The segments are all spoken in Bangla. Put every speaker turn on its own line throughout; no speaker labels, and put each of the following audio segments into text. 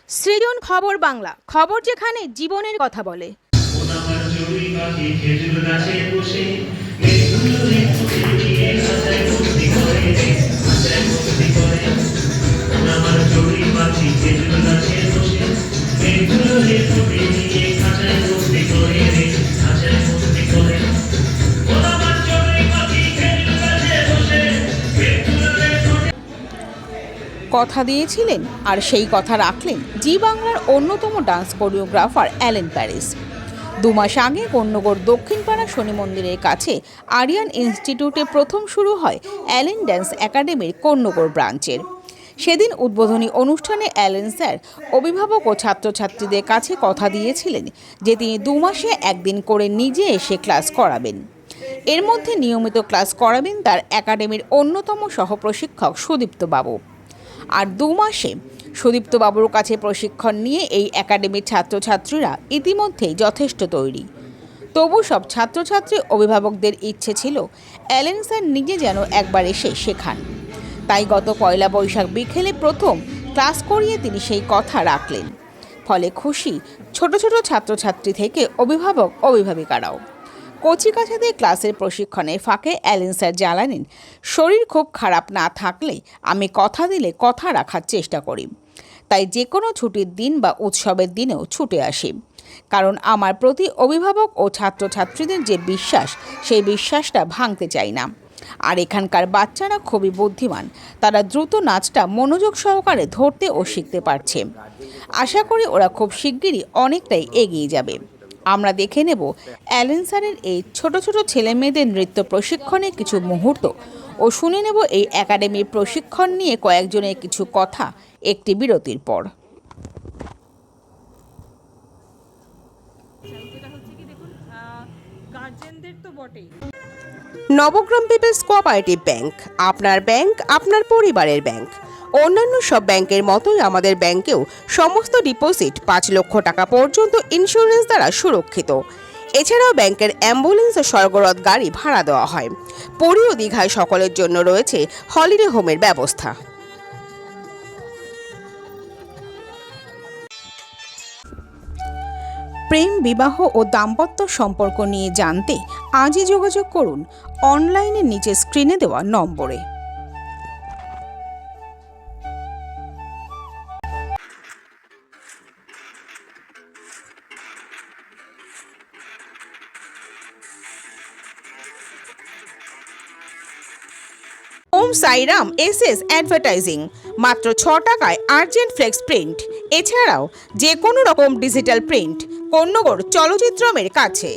সৃজন খবর বাংলা, খবর যেখানে জীবনের কথা বলে। কথা দিয়েছিলেন আর সেই কথা রাখলেন জি বাংলার অন্যতম ডান্স কোরিওগ্রাফার অ্যালেন প্যারিস। 2 মাস আগে কন্যগড় দক্ষিণপাড়া শনি মন্দিরের কাছে আরিয়ান ইনস্টিটিউটে প্রথম শুরু হয় অ্যালেন ড্যান্স একাডেমির কন্যগড় ব্রাঞ্চের। সেদিন উদ্বোধনী অনুষ্ঠানে অ্যালেন স্যার অভিভাবক ও ছাত্রছাত্রীদের কাছে কথা দিয়েছিলেন যে তিনি 2 মাসে একদিন করে নিজে এসে ক্লাস করাবেন। এর মধ্যে নিয়মিত ক্লাস করাবেন তার একাডেমির অন্যতম সহপ্রশিক্ষক সুদীপ্ত বাবু। আর 2 মাসে সুদীপ্ত বাবুর কাছে প্রশিক্ষণ নিয়ে এই একাডেমির ছাত্রছাত্রীরা ইতিমধ্যেই যথেষ্ট তৈরি। তবু সব ছাত্রছাত্রী অভিভাবকদের ইচ্ছে ছিল অ্যালেন স্যার নিজে যেন একবার এসে শেখান। তাই গত 1 বৈশাখ বিকেলে প্রথম ক্লাস করিয়ে তিনি সেই কথা রাখলেন। ফলে খুশি ছোট ছোট ছাত্রছাত্রী থেকে অভিভাবক অভিভাবিকারাও। কচিকাঁচাদের ক্লাসের প্রশিক্ষণের ফাঁকে অ্যালেন স্যার জানালেন, শরীর খুব খারাপ না থাকলে আমি কথা দিলে কথা রাখার চেষ্টা করি। তাই যে কোনো ছুটির দিন বা উৎসবের দিনেও ছুটে আসি, কারণ আমার প্রতি অভিভাবক ও ছাত্রছাত্রীদের যে বিশ্বাস, সেই বিশ্বাসটা ভাঙতে চাই না। আর এখানকার বাচ্চারা খুবই বুদ্ধিমান, তারা দ্রুত নাচটা মনোযোগ সহকারে ধরতে ও শিখতে পারছে। আশা করি ওরা খুব শিগগিরই অনেকটাই এগিয়ে যাবে। আমরা দেখে নেব অ্যালেন স্যারের এই ছোট ছোট ছেলে মেয়েদের নৃত্য প্রশিক্ষণে কিছু মুহূর্ত ও শুনে নেব এই একাডেমির প্রশিক্ষণ নিয়ে কয়েকজনের কিছু কথা একটি বিরতির পর।
নবগ্রাম পিপলস কোঅপারেটিভ ব্যাংক, আপনার ব্যাংক আপনার পরিবারের ব্যাংক। অন্যান্য সব ব্যাংকের মতোই আমাদের ব্যাংকেও সমস্ত ডিপোজিট 5 লক্ষ টাকা পর্যন্ত ইন্স্যুরেন্স দ্বারা সুরক্ষিত। এছাড়াও ব্যাংকের অ্যাম্বুলেন্স ও স্বর্গরথ গাড়ি ভাড়া দেওয়া হয়। পুরী ও দীঘায় সকলের জন্য রয়েছে হলিডে হোমের ব্যবস্থা।
প্রেম, বিবাহ ও দাম্পত্য সম্পর্ক নিয়ে জানতে আজই যোগাযোগ করুন অনলাইনে নিচে স্ক্রিনে দেওয়া নম্বরে। ওম সাইরাম এসএস অ্যাডভার্টাইজিং, মাত্র 6 টাকায় আর্জেন্ট ফ্লেক্স প্রিন্ট। এছাড়াও যে কোনো রকম ডিজিটাল প্রিন্ট কন্যগড় চলচ্চিত্রমের কাছে।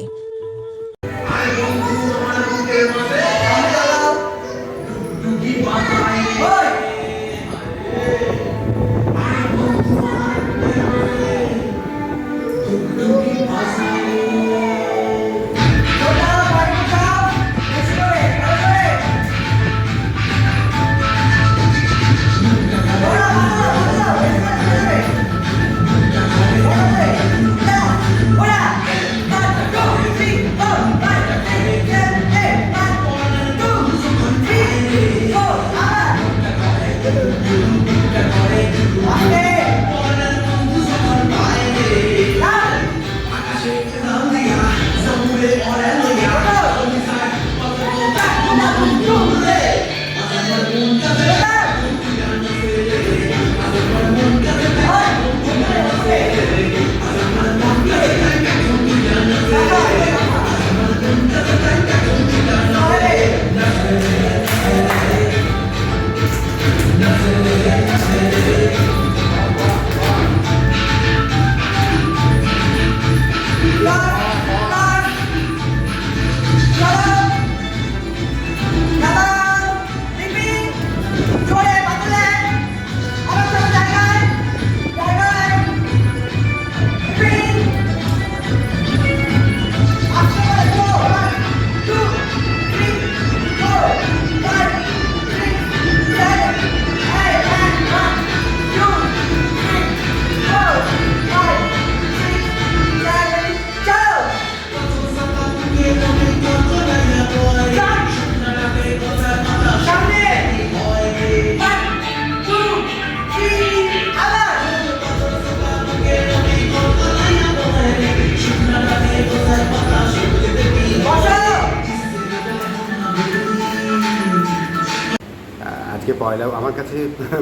আমার কাছে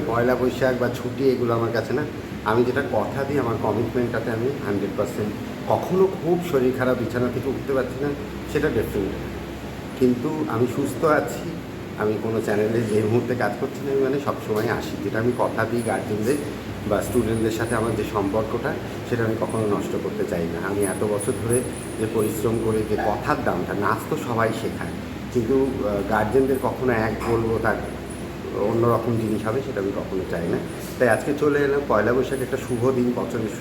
পয়লা বৈশাখ বা ছুটি এগুলো আমার কাছে না। আমি যেটা কথা দিই, আমার কমিটমেন্টটাতে আমি 100%। কখনো খুব শরীর খারাপ, বিছানা থেকে উঠতে পারছি না, সেটা ডিফারেন্ট। কিন্তু আমি সুস্থ আছি, আমি কোনো চ্যানেলে যে মুহূর্তে কাজ করছি না, আমি মানে সবসময় আসি। যেটা আমি কথা দিই গার্জেনদের বা স্টুডেন্টদের সাথে আমার যে সম্পর্কটা, সেটা আমি কখনো নষ্ট করতে চাই না। আমি এত বছর ধরে যে পরিশ্রম করে যে কথার দামটা, নাচ তো সবাই শেখায়, কিন্তু গার্জেনদের কখনো এক বলবো তার অন্যরকম জিনিস হবে, সেটা আমি কখনো চাই না। তাই আজকে চলে এলাম। পয়লা বৈশাখ একটা শুভ দিন, বছরের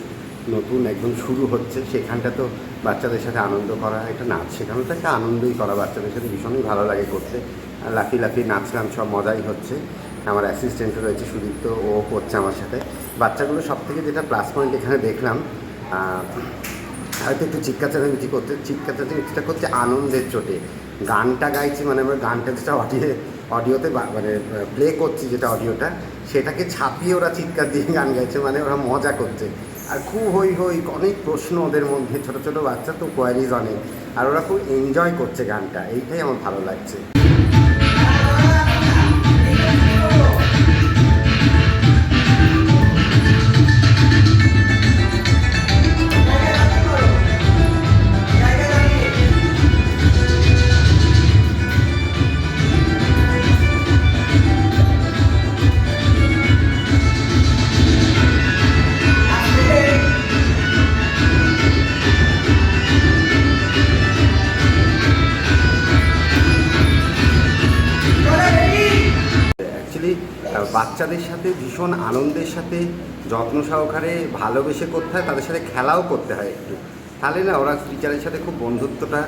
নতুন একদম শুরু হচ্ছে, সেখানটা তো বাচ্চাদের সাথে আনন্দ করা, একটা নাচ শেখানো তো একটা আনন্দই করা, বাচ্চাদের সাথে ভীষণই ভালো লাগে করতে। আর লাফি লাফি নাচলাম, সব মজাই হচ্ছে। আমার অ্যাসিস্ট্যান্টও রয়েছে সুদীপ্ত, ও করছে আমার সাথে। বাচ্চাগুলো সব থেকে যেটা প্লাস পয়েন্ট এখানে দেখলাম, হয়তো একটু চিৎকার চেঁচামেচিটা করছে আনন্দের চোটে। গানটা গাইছি, মানে আমরা গানটা যেটা অডিওতে মানে প্লে করছি, যেটা অডিওটা, সেটাকে ছাপিয়ে ওরা চিৎকার দিয়ে গান গাইছে, মানে ওরা মজা করছে। আর খুব হই হই, অনেক প্রশ্ন ওদের মধ্যে, ছোটো ছোটো বাচ্চা তো, কোয়ারিজ অনেক, আর ওরা খুব এনজয় করছে গানটা, এইটাই আমার ভালো লাগছে। অ্যাকচুয়ালি বাচ্চাদের সাথে ভীষণ আনন্দের সাথে যত্ন সহকারে ভালোবেসে করতে হয়, তাদের সাথে খেলাও করতে হয় একটু, তাহলে না ওরা টিচারের সাথে খুব বন্ধুত্বটা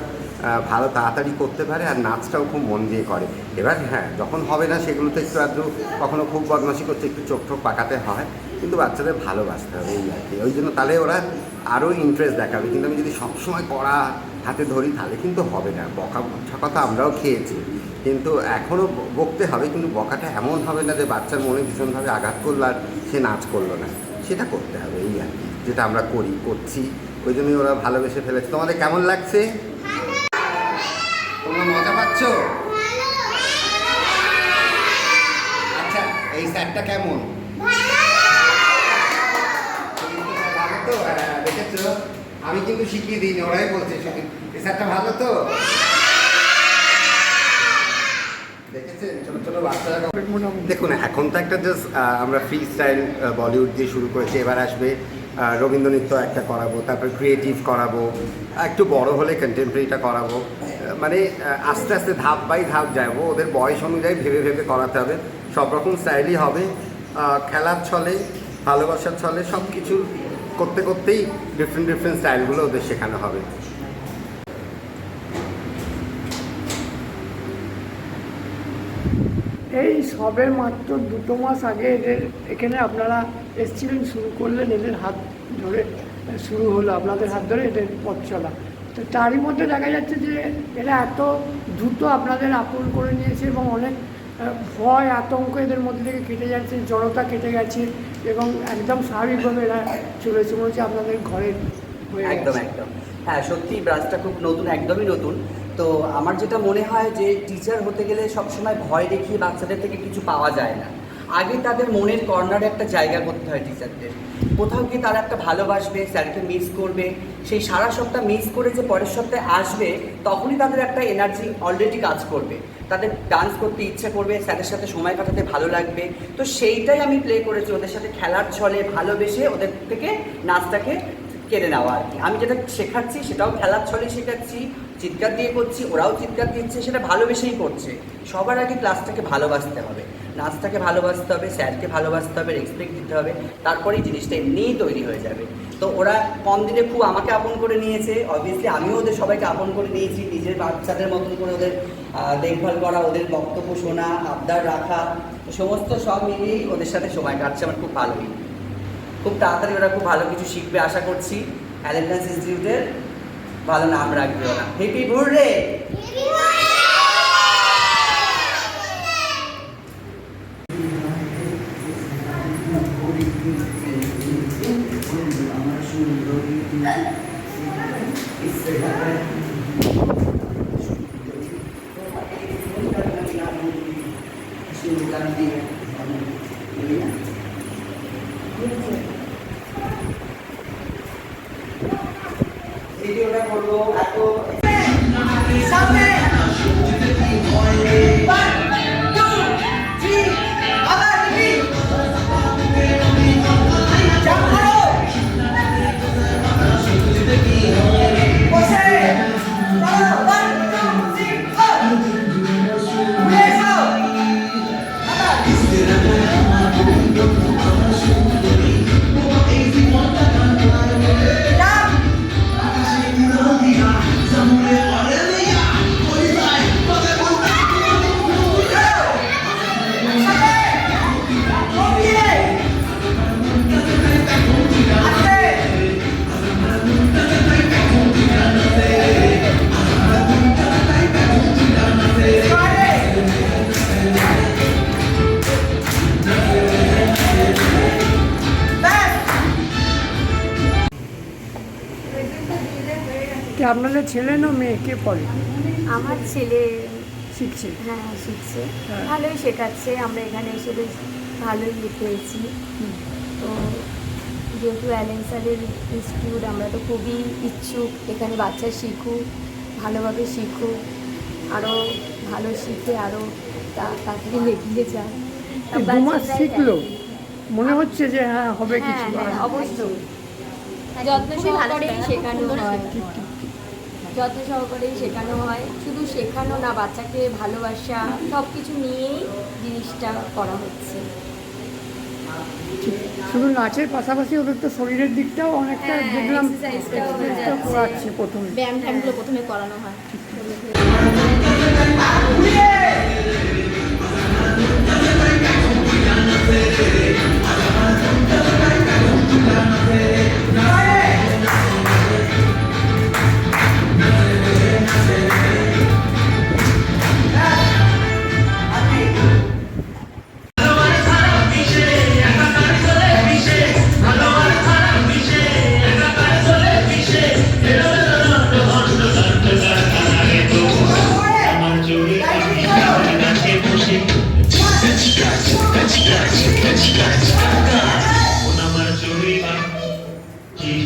ভালো তাড়াতাড়ি করতে পারে, আর নাচটাও খুব মন দিয়ে করে। এবার হ্যাঁ, যখন হবে না সেগুলোতে একটু আধটু কখনো খুব বদমাশি করছে, একটু চোখ টোক পাকাতে হয়, কিন্তু বাচ্চাদের ভালোবাসতে হবে, এই আর কি। ওই জন্য তাহলে ওরা আরও ইন্টারেস্ট দেখাবে। কিন্তু আমি যদি সবসময় কড়া হাতে ধরি, তাহলে কিন্তু হবে না। বকা ঝকা তো আমরাও খেয়েছি, কিন্তু এখনও বকতে হবে, কিন্তু বকাটা এমন হবে না যে বাচ্চার মনে ভীষণভাবে আঘাত করলো আর সে নাচ করলো না, সেটা করতে হবে, এই আর কি, যেটা আমরা করছি। ওই জন্যই ওরা ভালোবেসে ফেলেছে। তোমাদের কেমন লাগছে? তোমরা মজা পাচ্ছ? আচ্ছা, এই স্যারটা কেমন? ভালো তো? দেখেছো, আমি কিন্তু শিখিয়ে দিইনি, ওরাই বলছে এই স্যারটা ভালো তো। দেখেছেন ছোটো ছোটো বাচ্চারা। দেখুন, এখন তো একটা জাস্ট আমরা ফ্রি স্টাইল বলিউড দিয়ে শুরু করেছি, এবার আসবে রবীন্দ্র নৃত্য একটা করাবো, তারপর ক্রিয়েটিভ করাবো, একটু বড় হলে কন্টেম্পোরারিটা করাবো। মানে আস্তে আস্তে ধাপ বাই ধাপ যাবো, ওদের বয়স অনুযায়ী ভেবে ভেবে করাতে হবে। সব রকম স্টাইলই হবে, খেলার ছলে, ভালোবাসার ছলে, সব কিছু করতে করতেই ডিফারেন্ট স্টাইলগুলো ওদের শেখানো হবে।
এই সবে মাত্র 2 মাস আগে এদের এখানে আপনারা এসেছিলেন, শুরু করলেন, এদের হাত ধরে শুরু হলো, আপনাদের হাত ধরে এদের পথ চলা। তো তারই মধ্যে দেখা যাচ্ছে যে এরা এত দ্রুত আপনাদের আপন করে নিয়েছে এবং অনেক ভয় আতঙ্ক এদের মধ্যে থেকে কেটে যাচ্ছে, জড়তা কেটে গেছে এবং একদম স্বাভাবিকভাবে এরা চলেছে, মনে হচ্ছে আপনাদের ঘরের হয়ে
একদম একদম হ্যাঁ, সত্যি ব্রাঞ্চটা খুব নতুন, একদমই নতুন। তো আমার যেটা মনে হয় যে টিচার হতে গেলে সবসময় ভয় দেখিয়ে বাচ্চাদের থেকে কিছু পাওয়া যায় না। আগে তাদের মনের কর্নারে একটা জায়গা করতে হয় টিচারদের, কোথাও গিয়ে তারা একটা ভালোবাসবে, স্যারকে মিস করবে, সেই সারা সপ্তাহ মিস করে যে পরের সপ্তাহে আসবে, তখনই তাদের একটা এনার্জি অলরেডি কাজ করবে, তাদের ডান্স করতে ইচ্ছে করবে, স্যারের সাথে সময় কাটাতে ভালো লাগবে। তো সেইটাই আমি প্লে করেছি, ওদের সাথে খেলার ছলে ভালোবেসে ওদের থেকে নাচটাকে কেড়ে নেওয়া আর কি। আমি যেটা শেখাচ্ছি সেটাও খেলার ছলে শেখাচ্ছি, চিৎকার দিয়ে করছি, ওরাও চিৎকার দিচ্ছে, সেটা ভালোবেসেই করছে। সবার আগে ক্লাসটাকে ভালোবাসতে হবে, নাচটাকে ভালোবাসতে হবে, স্যারকে ভালোবাসতে হবে, রেসপেক্ট দিতে হবে, তারপরেই জিনিসটা এমনিই তৈরি হয়ে যাবে। তো ওরা কম দিনে খুব আমাকে আপন করে নিয়েছে, অবভিয়াসলি আমিও ওদের সবাইকে আপন করে নিয়েছি, নিজের বাচ্চাদের মতন করে ওদের দেখভাল করা, ওদের বক্তব্য শোনা, আবদার রাখা, সমস্ত সব মিলিয়েই ওদের সাথে সময় কাটছে আমার খুব ভালোই। খুব তাড়াতাড়ি ওরা খুব ভালো কিছু শিখবে আশা করছি, অ্যালেন ডান্স ইনস্টিটিউটের ভালো নাম রাখবে ওরা। Happy birthday. ভিডিওটা করবো এত
কি আপনাদের ছেলে না মেয়ে কে পড়ে
আমার ছেলে
শিখছে?
হ্যাঁ শিখছে,
হ্যাঁ।
ভালোই শেখাচ্ছে। আমরা এখানে এসে বেশ ভালোই পেয়েছি। তো যেহেতু অ্যালেন স্যারের ইনস্টিটিউট, আমরা তো খুবই ইচ্ছুক এখানে বাচ্চা শিখুক, ভালোভাবে শিখুক, আরও ভালো শিখে আরও তাড়াতাড়ি এগিয়ে যায়।
এই 2 মাস শিখলো, মনে হচ্ছে যে হ্যাঁ হবে
হ্যাঁ
কিছু।
হ্যাঁ অবশ্যই, যত্ন সহকারেই শেখানো হয়, যত্ন সহকারেই শেখানো হয়। শুধু শেখানো না, বাচ্চাকে ভালোবাসা সব কিছু নিয়েই জিনিসটা করা হচ্ছে।
শুধু নাচের পাশাপাশি ওদের তো শরীরের দিকটাও অনেকটা
হ্যাঁ,
দেখলাম
exercise-টাও হয়ে
exercise-টাও
যাচ্ছে।
করাচ্ছে প্রথমে।
ব্যায়াম ট্যায়ামগুলো প্রথমে করানো হয়।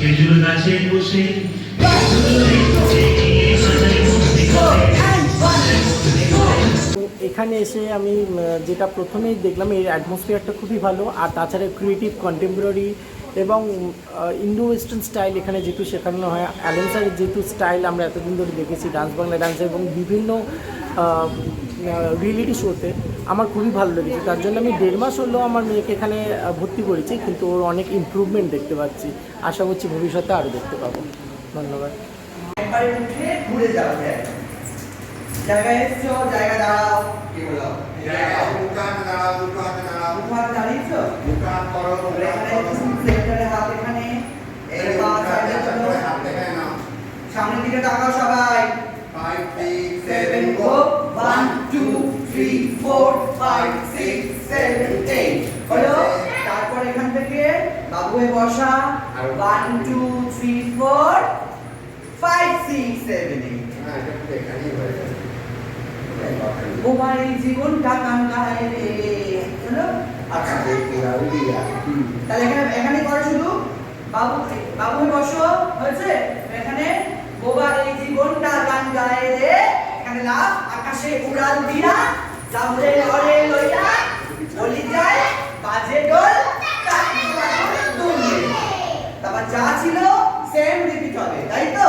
খেজুর গাছে বসে
এখানে এসে আমি যেটা প্রথমেই দেখলাম, এর অ্যাটমসফিয়ারটা খুবই ভালো। আর তাছাড়া ক্রিয়েটিভ, কন্টেম্পোরারি এবং ইন্ডো ওয়েস্টার্ন স্টাইল এখানে যেহেতু শেখানো হয়, অ্যালেন স্যারের যেহেতু স্টাইল আমরা এতদিন ধরে দেখেছি ডান্স বাংলা ডান্স এবং বিভিন্ন রিয়েলিটি শোতে, আমার খুবই ভালো লেগেছে। তার জন্য আমি 1.5 মাস হলেও আমার মেয়েকে এখানে ভর্তি করেছি, কিন্তু ওর অনেক ইমপ্রুভমেন্ট দেখতে পাচ্ছি। আশা করছি ভবিষ্যতে আরও দেখতে পাবো। ধন্যবাদ।
একবারে উঠে ঘুরে যাওয়া যায়। জায়গায় এসছো, জায়গা দাঁড়াও। কি বলো? দুটো হাতে দাঁড়িয়েছো? এখানে সেন্টারে হাত এখানে, এই পা সাইডে চলো। সামনের দিকে তাকাও সবাই। 5 6 7 গো। 1 2 3 4 5 6 7 8 হলো। তারপর এখান থেকে বাবু হয়ে বসা। 1 2 3 4 5 6 7 8 বোমার এই জীবনটা কাঙ্গায় রে, হলো। আচ্ছা তাহলে এখানে করো শুধু। বাবু বসো, হয়েছে? এখানে বোবার এই জীবনটা গান গায় রে, এখানে লাভ আকাশে উড়াল দিয়া, যাবরে ঘরে লইয়া বলি যায় বাজে ডোল, তারপর যা ছিল সেম রিপিট হবে, তাই তো?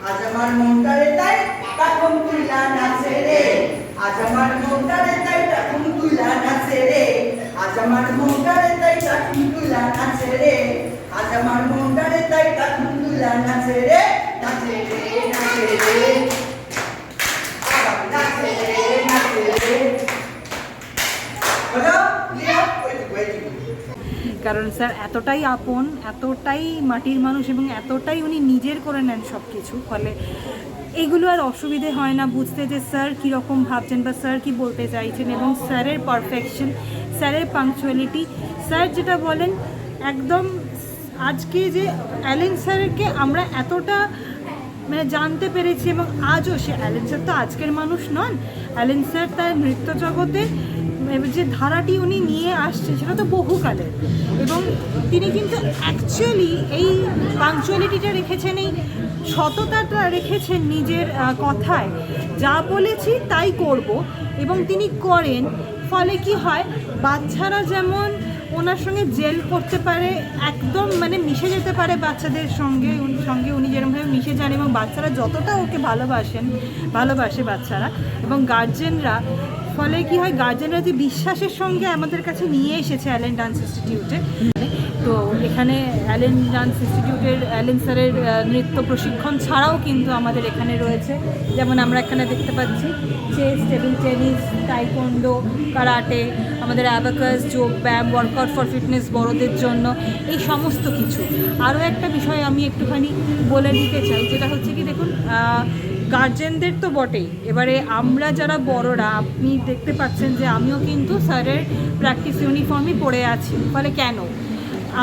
আজ আমার মনটা রে তাই তখন তুইলা নাচে রে, আজ আমার মনটা রে তাই তখন তুইলা নাচে রে, আজ আমার মনটা রে তাই তখন তুইলা নাচে রে, আজ আমার মনটা রে তাই তখন তুইলা নাচে রে, নাচে রে নাচে রে, নাচে রে নাচে রে। হলো?
কারণ স্যার এতটাই আপন, এতটাই মাটির মানুষ এবং এতটাই উনি নিজের করে নেন সব কিছু, ফলে এগুলো আর অসুবিধে হয় না বুঝতে যে স্যার কীরকম ভাবছেন বা স্যার কী বলতে চাইছেন। এবং স্যারের পারফেকশন, স্যারের পাংচুয়ালিটি, স্যার যেটা বলেন একদম। আজকে যে অ্যালেন স্যারকে আমরা এতটা মানে জানতে পেরেছি এবং আজও সে অ্যালেন স্যার তো আজকের মানুষ নন। অ্যালেন স্যার তার নৃত্য জগতে যে ধারাটি উনি নিয়ে আসছে সেটা তো বহুকালের, এবং তিনি কিন্তু অ্যাকচুয়ালি এই পাংচুয়ালিটিটা রেখেছেন, এই সততাটা রেখেছেন নিজের কথায়, যা বলেছি তাই করব, এবং তিনি করেন। ফলে কি হয়, বাচ্চারা যেমন ওনার সঙ্গে জেল করতে পারে, একদম মানে মিশে যেতে পারে বাচ্চাদের সঙ্গে উনি যেরকমভাবে মিশে যান, এবং বাচ্চারা যতটা ওকে ভালোবাসে বাচ্চারা এবং গার্জেনরা। ফলে কি হয়, গার্জেনরা যে বিশ্বাসের সঙ্গে আমাদের কাছে নিয়ে এসেছে অ্যালেন ডান্স ইনস্টিটিউটে। তো এখানে অ্যালেন ডান্স ইনস্টিটিউটের অ্যালেন স্যারের নৃত্য প্রশিক্ষণ ছাড়াও কিন্তু আমাদের এখানে রয়েছে, যেমন আমরা এখানে দেখতে পাচ্ছি চেস, টেবিল টেনিস, টাইকোন্ডো, কারাটে, আমাদের অ্যাবাকাস, যোগ ব্যায়াম, ওয়ার্কআউট ফর ফিটনেস বড়দের জন্য, এই সমস্ত কিছু। আরও একটা বিষয় আমি একটুখানি বলে দিতে চাই, যেটা হচ্ছে কি, দেখুন গার্জেনদের তো বটেই, এবারে আমরা যারা বড়রা, আপনি দেখতে পাচ্ছেন যে আমিও কিন্তু স্যারের প্র্যাকটিস ইউনিফর্মই পরে আছি। ফলে কেন,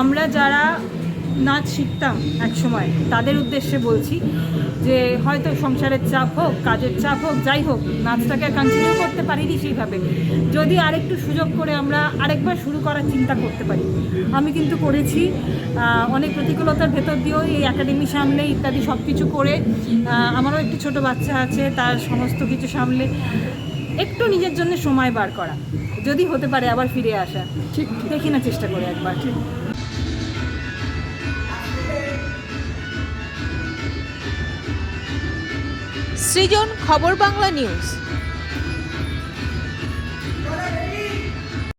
আমরা যারা নাচ শিখতাম একসময় তাদের উদ্দেশ্যে বলছি যে হয়তো সংসারের চাপ হোক, কাজের চাপ হোক, যাই হোক, নাচটাকে কন্টিনিউ করতে পারিনি সেইভাবে, যদি আরেকটু সুযোগ করে আমরা আরেকবার শুরু করার চিন্তা করতে পারি। আমি কিন্তু করেছি, অনেক প্রতিকূলতার ভেতর দিয়েও এই একাডেমি সামলে ইত্যাদি সব কিছু করে, আমারও একটি ছোট বাচ্চা আছে, তার সমস্ত কিছু সামলে একটু নিজের জন্য সময় বার করা, যদি হতে পারে আবার ফিরে আসা। ঠিক, দেখি না, চেষ্টা করে একবার। ঠিক।
সৃজন, খবর বাংলা নিউজ।